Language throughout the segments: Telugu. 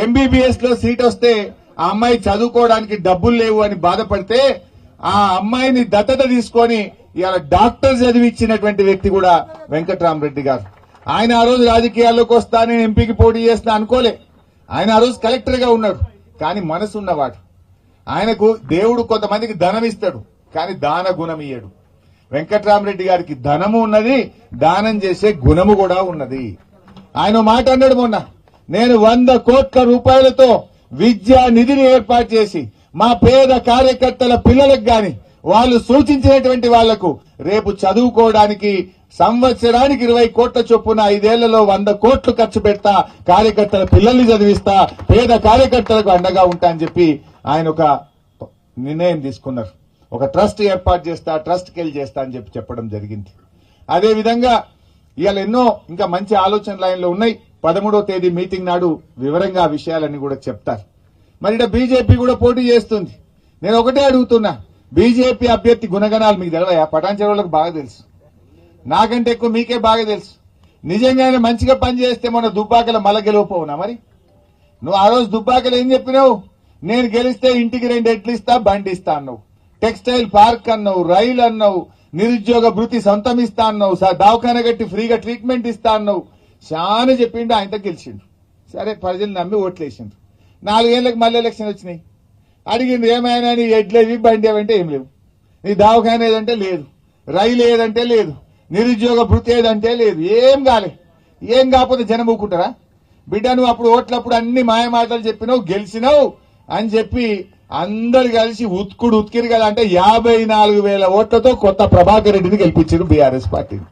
ఎంబీబీఎస్ లో సీట్ వస్తే ఆ అమ్మాయి చదువుకోవడానికి డబ్బులు లేవు అని బాధపడితే ఆ అమ్మాయిని దత్తత తీసుకొని ఇవాళ డాక్టర్ చదివించినటువంటి వ్యక్తి కూడా వెంకట్రామరెడ్డి గారు. ఆయన ఆ రోజు రాజకీయాల్లోకి వస్తా నేను ఎంపీకి పోటీ చేస్తా అనుకోలే. ఆయన ఆ రోజు కలెక్టర్ గా ఉన్నాడు. కానీ మనసు ఉన్నవాడు. ఆయనకు దేవుడు కొంతమందికి ధనం ఇస్తాడు, కానీ దాన గుణం ఇయ్యడు. వెంకట్రామరెడ్డి గారికి ధనము ఉన్నది, దానం చేసే గుణము కూడా ఉన్నది. ఆయన మాట అన్నాడు మొన్న, నేను 100 కోట్ల రూపాయలతో విద్యా నిధిని ఏర్పాటు చేసి మా పేద కార్యకర్తల పిల్లలకు గాని వాళ్ళు సూచించినటువంటి వాళ్లకు రేపు చదువుకోవడానికి సంవత్సరానికి 20 కోట్ల చొప్పున 5 ఏళ్లలో 100 కోట్లు ఖర్చు పెడతా, కార్యకర్తల పిల్లల్ని చదివిస్తా, పేద కార్యకర్తలకు అండగా ఉంటా అని చెప్పి ఆయన ఒక నిర్ణయం తీసుకున్నారు. ఒక ట్రస్ట్ ఏర్పాటు చేస్తా, ట్రస్ట్కి వెళ్ళి చేస్తా అని చెప్పి చెప్పడం జరిగింది. అదేవిధంగా ఇవాళ ఎన్నో ఇంకా మంచి ఆలోచన లైన్లో ఉన్నాయి. 13వ తేదీ మీటింగ్ నాడు వివరంగా ఆ విషయాలన్నీ కూడా చెప్తారు. మరి ఇక్కడ బీజేపీ కూడా పోటీ చేస్తుంది. నేను ఒకటే అడుగుతున్నా, బీజేపీ అభ్యర్థి గుణగణాలు మీకు తెలియదా? పటాన్చెరువులకు బాగా తెలుసు, నాకంటే ఎక్కువ మీకే బాగా తెలుసు. నిజంగానే మంచిగా పనిచేస్తే మన దుబ్బాకల మల గెలవపోవునా? మరి నువ్వు ఆ రోజు దుబ్బాకలు ఏం చెప్పినావు? నేను గెలిస్తే ఇంటికి 2 ఎడ్లు ఇస్తా, బండి ఇస్తా అన్నావు, టెక్స్టైల్ పార్క్ అన్నావు, రైలు అన్నావు, నిరుద్యోగ భృతి సొంతం ఇస్తా అన్నావు, దవాఖాన కట్టి ఫ్రీగా ట్రీట్మెంట్ ఇస్తా అన్నావు. చాలా చెప్పిండు, ఆయనతో గెలిచిండు. సరే, ప్రజలు నమ్మి ఓట్లేసిండు. 4 ఏళ్లకు మళ్ళీ ఎలక్షన్ వచ్చినాయి. అడిగిండు, ఏమైనా నీ ఎడ్లేవి బండి ఏమంటే ఏం లేవు, నీ దవాఖాన ఏదంటే లేదు, రైలు ఏదంటే లేదు, నిరుద్యోగ భృతి ఏదంటే లేదు. ఏం కాలే. ఏం కాకపోతే జనం ఊకుంటారా? బిడ్డ నువ్వు అప్పుడు ఓట్లప్పుడు అన్ని మాయ మాటలు చెప్పినావు, గెలిచినావు అని చెప్పి అందరు కలిసి ఉతికిరు కదా. అంటే 54,000 ఓట్లతో కొత్త ప్రభాకర్ రెడ్డిని గెలిపించారు బీఆర్ఎస్ పార్టీని.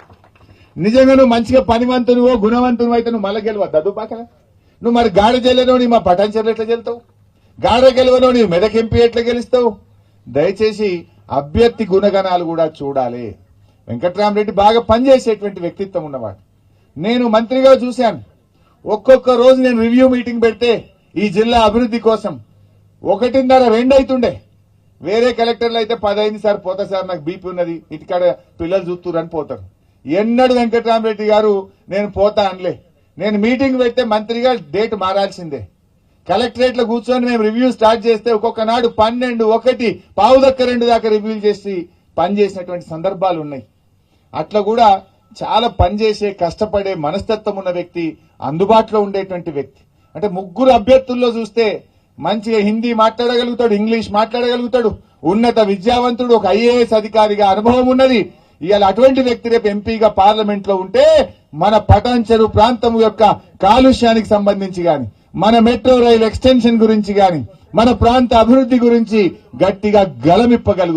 నిజంగా నువ్వు మంచిగా పనివంతునివో గుణవంతునివో అయితే నువ్వు మళ్ళీ గెలవద్దా దుబ్బాకల? నువ్వు మరి గాడి జల్లనో నీ మా పటాన్చెరువులో ఎట్లా గెలుతావు? గాడ గెలవనో నీ మెదక్ ఎంపీ ఎట్లా గెలుస్తావు? దయచేసి అభ్యర్థి గుణగణాలు కూడా చూడాలి. వెంకట్రామరెడ్డి బాగా పనిచేసేటువంటి వ్యక్తిత్వం ఉన్నవాడు. నేను మంత్రిగా చూశాను. ఒక్కొక్క రోజు నేను రివ్యూ మీటింగ్ పెడితే ఈ జిల్లా అభివృద్ధి కోసం 1:30-2 అవుతుండే. వేరే కలెక్టర్లు అయితే 10 అయింది సార్, పోతా సార్, నాకు బీపీ ఉన్నది, ఇటుకాడ పిల్లలు చూస్తున్నారు అని పోతారు. ఎన్నడూ వెంకట్రామరెడ్డి గారు నేను పోతా అనలే. నేను మీటింగ్ పెడితే మంత్రిగా డేట్ మారాల్సిందే. కలెక్టరేట్ లో కూర్చొని మేము రివ్యూ స్టార్ట్ చేస్తే ఒక్కొక్క నాడు 12, 1, 1:15 దాకా రివ్యూలు చేసి పనిచేసినటువంటి సందర్భాలు ఉన్నాయి. అట్లా కూడా చాలా పనిచేసే కష్టపడే మనస్తత్వం ఉన్న వ్యక్తి, అందుబాటులో ఉండేటువంటి వ్యక్తి. అంటే 3 అభ్యర్థుల్లో చూస్తే మంచిగా హిందీ మాట్లాడగలుగుతాడు, ఇంగ్లీష్ మాట్లాడగలుగుతాడు, ఉన్నత విద్యావంతుడు, ఒక ఐఏఎస్ అధికారిగా అనుభవం ఉన్నది. ఇవాళ అటువంటి వ్యక్తి రేపు ఎంపీగా పార్లమెంట్ లో ఉంటే మన పటాన్చెరు ప్రాంతం యొక్క కాలుష్యానికి సంబంధించి గాని, మన మెట్రో రైల్ ఎక్స్టెన్షన్ గురించి గాని, మన ప్రాంత అభివృద్ధి గురించి గట్టిగా గలమిప్పగలుగుతాడు.